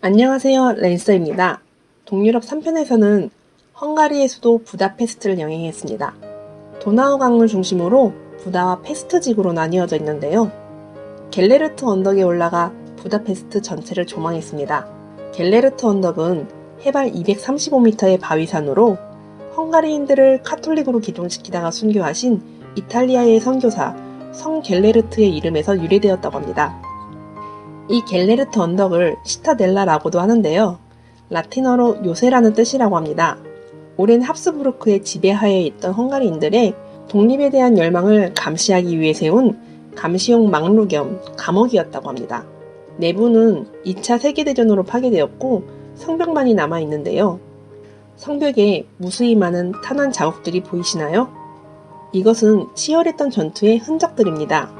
안녕하세요, 랜서입니다. 동유럽 3편에서는 헝가리의 수도 부다페스트를 여행했습니다. 도나우 강을 중심으로 부다와 페스트 지구로 나뉘어져 있는데요. 갤레르트 언덕에 올라가 부다페스트 전체를 조망했습니다. 갤레르트 언덕은 해발 235m의 바위산으로 헝가리인들을 카톨릭으로 기종시키다가 순교하신 이탈리아의 선교사 성 갤레르트의 이름에서 유래되었다고 합니다. 이 갤레르트 언덕을 시타델라라고도 하는데요. 라틴어로 요새라는 뜻이라고 합니다. 오랜 합스부르크의 지배하에 있던 헝가리인들의 독립에 대한 열망을 감시하기 위해 세운 감시용 망루 겸 감옥이었다고 합니다. 내부는 2차 세계대전으로 파괴되었고 성벽만이 남아있는데요. 성벽에 무수히 많은 탄환 자국들이 보이시나요? 이것은 치열했던 전투의 흔적들입니다.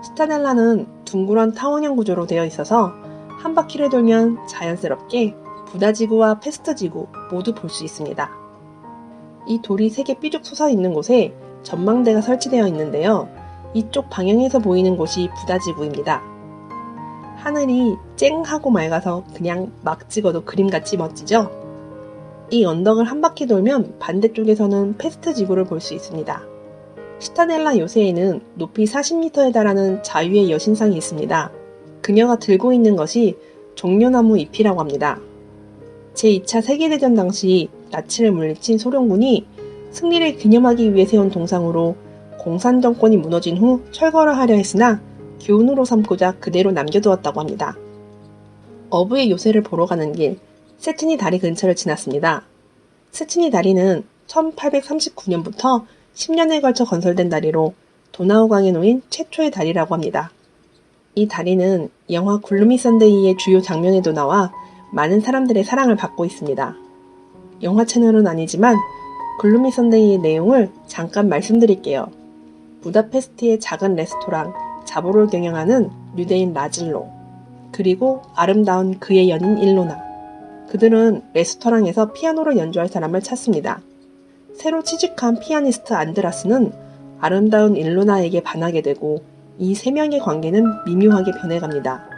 시타델라는 둥그런 타원형 구조로 되어 있어서 한 바퀴를 돌면 자연스럽게 부다지구와 페스트지구 모두 볼 수 있습니다. 이 돌이 3개 삐죽 솟아 있는 곳에 전망대가 설치되어 있는데요. 이쪽 방향에서 보이는 곳이 부다지구입니다. 하늘이 쨍하고 맑아서 그냥 막 찍어도 그림같이 멋지죠? 이 언덕을 한 바퀴 돌면 반대쪽에서는 페스트지구를 볼 수 있습니다. 시타델라 요새에는 높이 40m에 달하는 자유의 여신상이 있습니다. 그녀가 들고 있는 것이 종려나무 잎이라고 합니다. 제2차 세계대전 당시 나치를 물리친 소련군이 승리를 기념하기 위해 세운 동상으로 공산 정권이 무너진 후 철거를 하려 했으나 교훈으로 삼고자 그대로 남겨두었다고 합니다. 어부의 요새를 보러 가는 길, 세트니 다리 근처를 지났습니다. 세트니 다리는 1839년부터 10년에 걸쳐 건설된 다리로 도나우강에 놓인 최초의 다리라고 합니다. 이 다리는 영화 글루미 선데이의 주요 장면에도 나와 많은 사람들의 사랑을 받고 있습니다. 영화 채널은 아니지만 글루미 선데이의 내용을 잠깐 말씀드릴게요. 부다페스트의 작은 레스토랑 자보를 경영하는 유대인 라즐로, 그리고 아름다운 그의 연인 일로나. 그들은 레스토랑에서 피아노를 연주할 사람을 찾습니다. 새로 취직한 피아니스트 안드라스는 아름다운 일로나에게 반하게 되고 이 3명의 관계는 미묘하게 변해갑니다.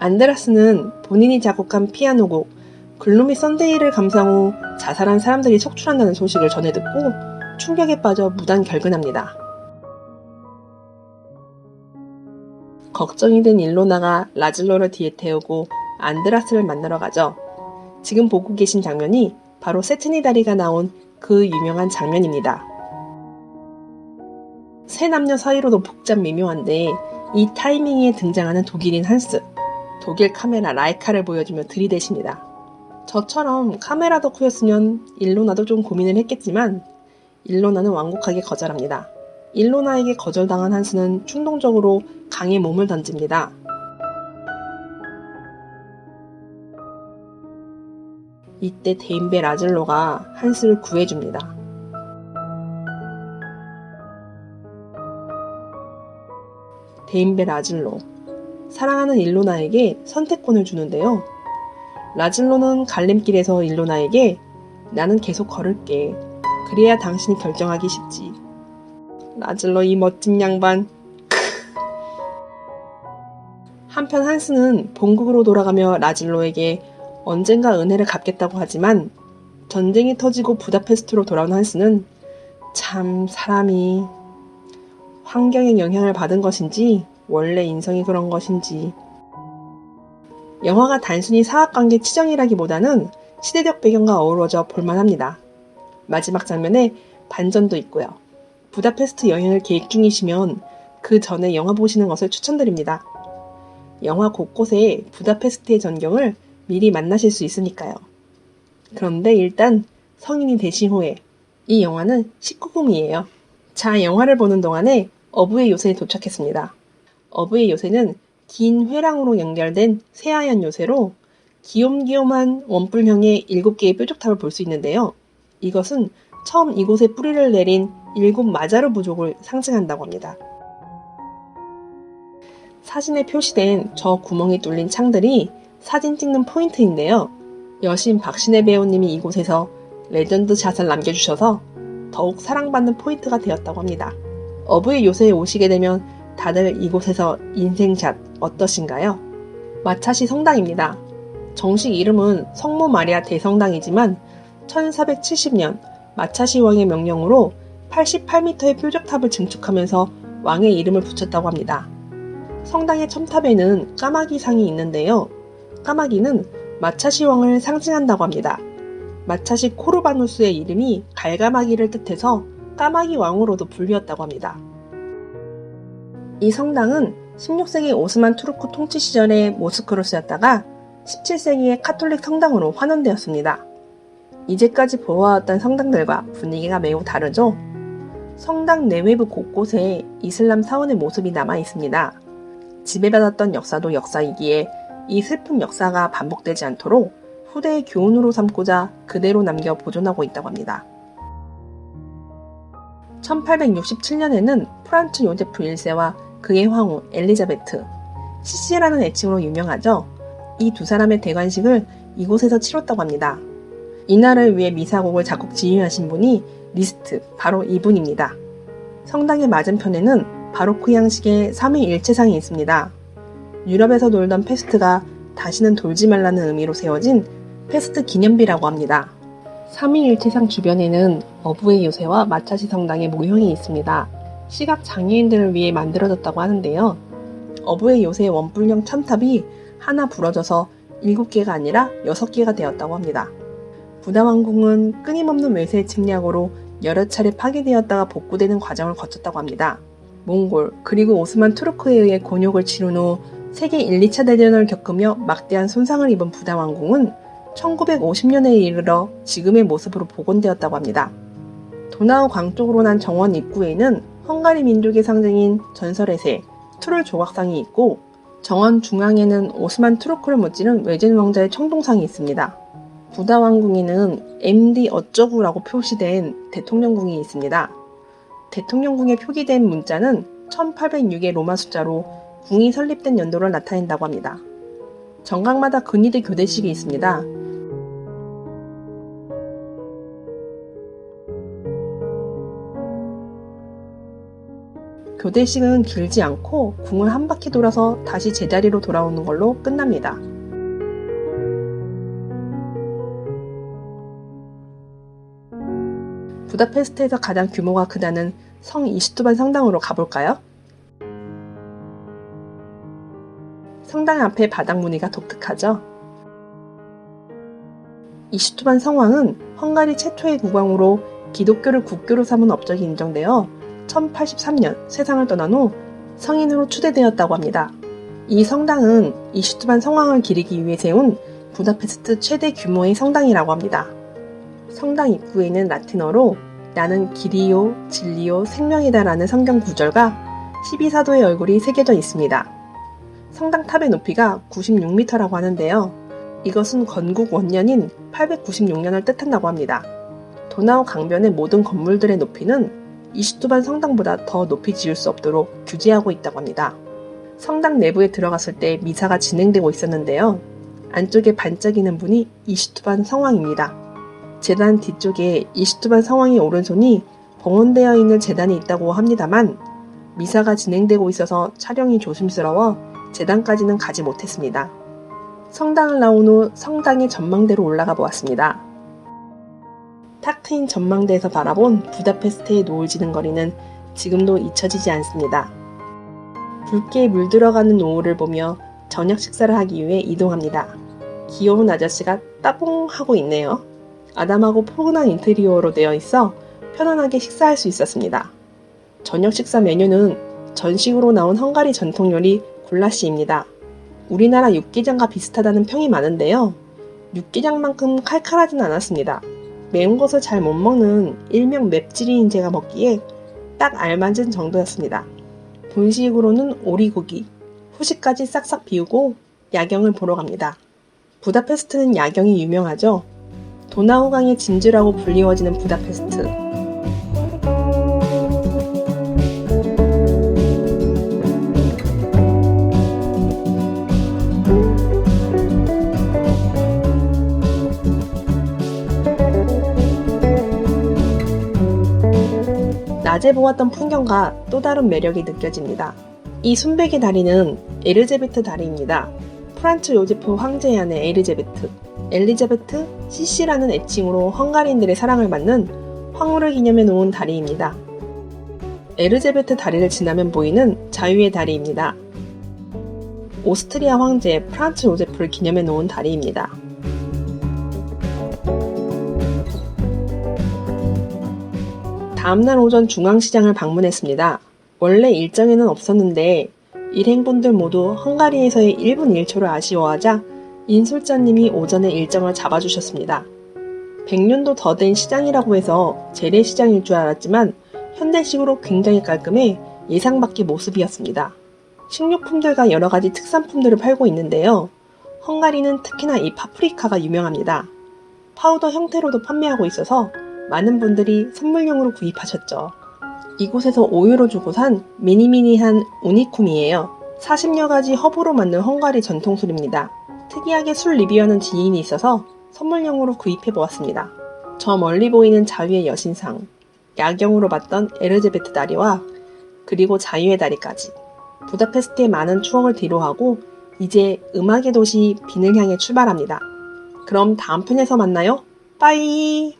안드라스는 본인이 작곡한 피아노곡 글루미 선데이를 감상 후 자살한 사람들이 속출한다는 소식을 전해 듣고 충격에 빠져 무단 결근합니다. 걱정이 된 일로나가 라즐로를 뒤에 태우고 안드라스를 만나러 가죠. 지금 보고 계신 장면이 바로 세트니 다리가 나온 그 유명한 장면입니다. 세 남녀 사이로도 복잡 미묘한데 이 타이밍에 등장하는 독일인 한스, 독일 카메라 라이카를 보여주며 들이대십니다. 저처럼 카메라 덕후였으면 일로나도 좀 고민을 했겠지만 일로나는 완곡하게 거절합니다. 일로나에게 거절당한 한스는 충동적으로 강에 몸을 던집니다. 이때 대인배 라즐로가 한스를 구해줍니다. 대인배 라즐로, 사랑하는 일로나에게 선택권을 주는데요. 라즐로는 갈림길에서 일로나에게 나는 계속 걸을게. 그래야 당신이 결정하기 쉽지. 라즐로 이 멋진 양반. 한편 한스는 본국으로 돌아가며 라즐로에게 언젠가 은혜를 갚겠다고 하지만 전쟁이 터지고 부다페스트로 돌아온 한스는 참 사람이 환경의 영향을 받은 것인지 원래 인성이 그런 것인지. 영화가 단순히 사학관계 치정이라기보다는 시대적 배경과 어우러져 볼만합니다. 마지막 장면에 반전도 있고요. 부다페스트 여행을 계획 중이시면 그 전에 영화 보시는 것을 추천드립니다. 영화 곳곳에 부다페스트의 전경을 미리 만나실 수 있으니까요. 그런데 일단 성인이 되신 후에 이 영화는 19금이에요. 자, 영화를 보는 동안에 어부의 요새에 도착했습니다. 어부의 요새는 긴 회랑으로 연결된 새하얀 요새로 귀염귀염한 원뿔형의 7개의 뾰족탑을 볼 수 있는데요. 이것은 처음 이곳에 뿌리를 내린 7 마자르 부족을 상징한다고 합니다. 사진에 표시된 저 구멍이 뚫린 창들이 사진 찍는 포인트인데요. 여신 박신혜 배우님이 이곳에서 레전드 샷을 남겨주셔서 더욱 사랑받는 포인트가 되었다고 합니다. 어부의 요새에 오시게 되면 다들 이곳에서 인생샷 어떠신가요? 마차시 성당입니다. 정식 이름은 성모 마리아 대성당이지만 1470년 마차시 왕의 명령으로 88m의 뾰족탑을 증축하면서 왕의 이름을 붙였다고 합니다. 성당의 첨탑에는 까마귀 상이 있는데요. 까마귀는 마차시 왕을 상징한다고 합니다. 마차시 코르바누스의 이름이 갈가마귀를 뜻해서 까마귀 왕으로도 불리웠다고 합니다. 이 성당은 16세기 오스만 투르크 통치 시절에 모스크로 쓰였다가 17세기에 카톨릭 성당으로 환원되었습니다. 이제까지 보아왔던 성당들과 분위기가 매우 다르죠? 성당 내외부 곳곳에 이슬람 사원의 모습이 남아 있습니다. 지배받았던 역사도 역사이기에 이 슬픈 역사가 반복되지 않도록 후대의 교훈으로 삼고자 그대로 남겨 보존하고 있다고 합니다. 1867년에는 프란츠 요제프 1세와 그의 황후 엘리자베트, 시시라는 애칭으로 유명하죠. 이 두 사람의 대관식을 이곳에서 치렀다고 합니다. 이날을 위해 미사곡을 작곡 지휘하신 분이 리스트, 바로 이분입니다. 성당의 맞은편에는 바로크 양식의 삼위일체상이 있습니다. 유럽에서 돌던 페스트가 다시는 돌지 말라는 의미로 세워진 페스트 기념비라고 합니다. 삼위일체상 주변에는 어부의 요새와 마차시 성당의 모형이 있습니다. 시각 장애인들을 위해 만들어졌다고 하는데요. 어부의 요새의 원뿔형 첨탑이 하나 부러져서 7개가 아니라 6개가 되었다고 합니다. 부다 왕궁은 끊임없는 외세 침략으로 여러 차례 파괴되었다가 복구되는 과정을 거쳤다고 합니다. 몽골 그리고 오스만 투르크에 의해 곤욕을 치룬 후 세계 1, 2차 대전을 겪으며 막대한 손상을 입은 부다 왕궁은 1950년에 이르러 지금의 모습으로 복원되었다고 합니다. 도나우 강 쪽으로 난 정원 입구에는 헝가리 민족의 상징인 전설의 새, 투를 조각상이 있고 정원 중앙에는 오스만 투르크를 못지른 외젠 왕자의 청동상이 있습니다. 부다 왕궁에는 MD 어쩌구라고 표시된 대통령궁이 있습니다. 대통령궁에 표기된 문자는 1806의 로마 숫자로 궁이 설립된 연도를 나타낸다고 합니다. 정각마다 근위대 교대식이 있습니다. 교대식은 길지 않고 궁을 한 바퀴 돌아서 다시 제자리로 돌아오는 걸로 끝납니다. 부다페스트에서 가장 규모가 크다는 성 이슈투반 성당으로 가볼까요? 성당 앞에 바닥 무늬가 독특하죠? 이슈투반 성왕은 헝가리 최초의 국왕으로 기독교를 국교로 삼은 업적이 인정되어 1083년 세상을 떠난 후 성인으로 추대되었다고 합니다. 이 성당은 이슈투반 성왕을 기리기 위해 세운 부다페스트 최대 규모의 성당이라고 합니다. 성당 입구에는 라틴어로 나는 길이요, 진리요, 생명이다 라는 성경 구절과 12사도의 얼굴이 새겨져 있습니다. 성당 탑의 높이가 96m라고 하는데요. 이것은 건국 원년인 896년을 뜻한다고 합니다. 도나우 강변의 모든 건물들의 높이는 이슈투반 성당보다 더 높이 지을 수 없도록 규제하고 있다고 합니다. 성당 내부에 들어갔을 때 미사가 진행되고 있었는데요. 안쪽에 반짝이는 분이 이슈투반 성왕입니다. 제단 뒤쪽에 이슈투반 성왕의 오른손이 봉헌되어 있는 제단이 있다고 합니다만 미사가 진행되고 있어서 촬영이 조심스러워 제단까지는 가지 못했습니다. 성당을 나온 후 성당의 전망대로 올라가 보았습니다. 탁 트인 전망대에서 바라본 부다페스트의 노을 지는 거리는 지금도 잊혀지지 않습니다. 붉게 물들어가는 노을을 보며 저녁 식사를 하기 위해 이동합니다. 귀여운 아저씨가 따봉 하고 있네요. 아담하고 포근한 인테리어로 되어 있어 편안하게 식사할 수 있었습니다. 저녁 식사 메뉴는 전식으로 나온 헝가리 전통 요리 굴라시입니다. 우리나라 육개장과 비슷하다는 평이 많은데요. 육개장만큼 칼칼하진 않았습니다. 매운 것을 잘 못 먹는 일명 맵찔이인 제가 먹기에 딱 알맞은 정도였습니다. 본식으로는 오리고기, 후식까지 싹싹 비우고 야경을 보러 갑니다. 부다페스트는 야경이 유명하죠. 도나우강의 진주라고 불리워지는 부다페스트. 낮에 보았던 풍경과 또 다른 매력이 느껴집니다. 이 순백의 다리는 에르제베트 다리입니다. 프란츠 요제프 황제의 아내 엘리자베트 CC라는 애칭으로 헝가리인들의 사랑을 받는 황후를 기념해 놓은 다리입니다. 엘리자베트 다리를 지나면 보이는 자유의 다리입니다. 오스트리아 황제 프란츠 요제프를 기념해 놓은 다리입니다. 다음날 오전 중앙시장을 방문했습니다. 원래 일정에는 없었는데 일행분들 모두 헝가리에서의 1분 1초를 아쉬워하자 인솔자님이 오전에 일정을 잡아주셨습니다. 100년도 더 된 시장이라고 해서 재래시장일 줄 알았지만 현대식으로 굉장히 깔끔해 예상 밖의 모습이었습니다. 식료품들과 여러가지 특산품들을 팔고 있는데요. 헝가리는 특히나 이 파프리카가 유명합니다. 파우더 형태로도 판매하고 있어서 많은 분들이 선물용으로 구입하셨죠. 이곳에서 5유로 주고 산 미니미니한 우니쿰이에요. 40여 가지 허브로 만든 헝가리 전통술입니다. 특이하게 술 리뷰하는 지인이 있어서 선물용으로 구입해보았습니다. 저 멀리 보이는 자유의 여신상, 야경으로 봤던 엘리자베트 다리와 그리고 자유의 다리까지 부다페스트의 많은 추억을 뒤로하고 이제 음악의 도시 빈을 향해 출발합니다. 그럼 다음 편에서 만나요. 빠이!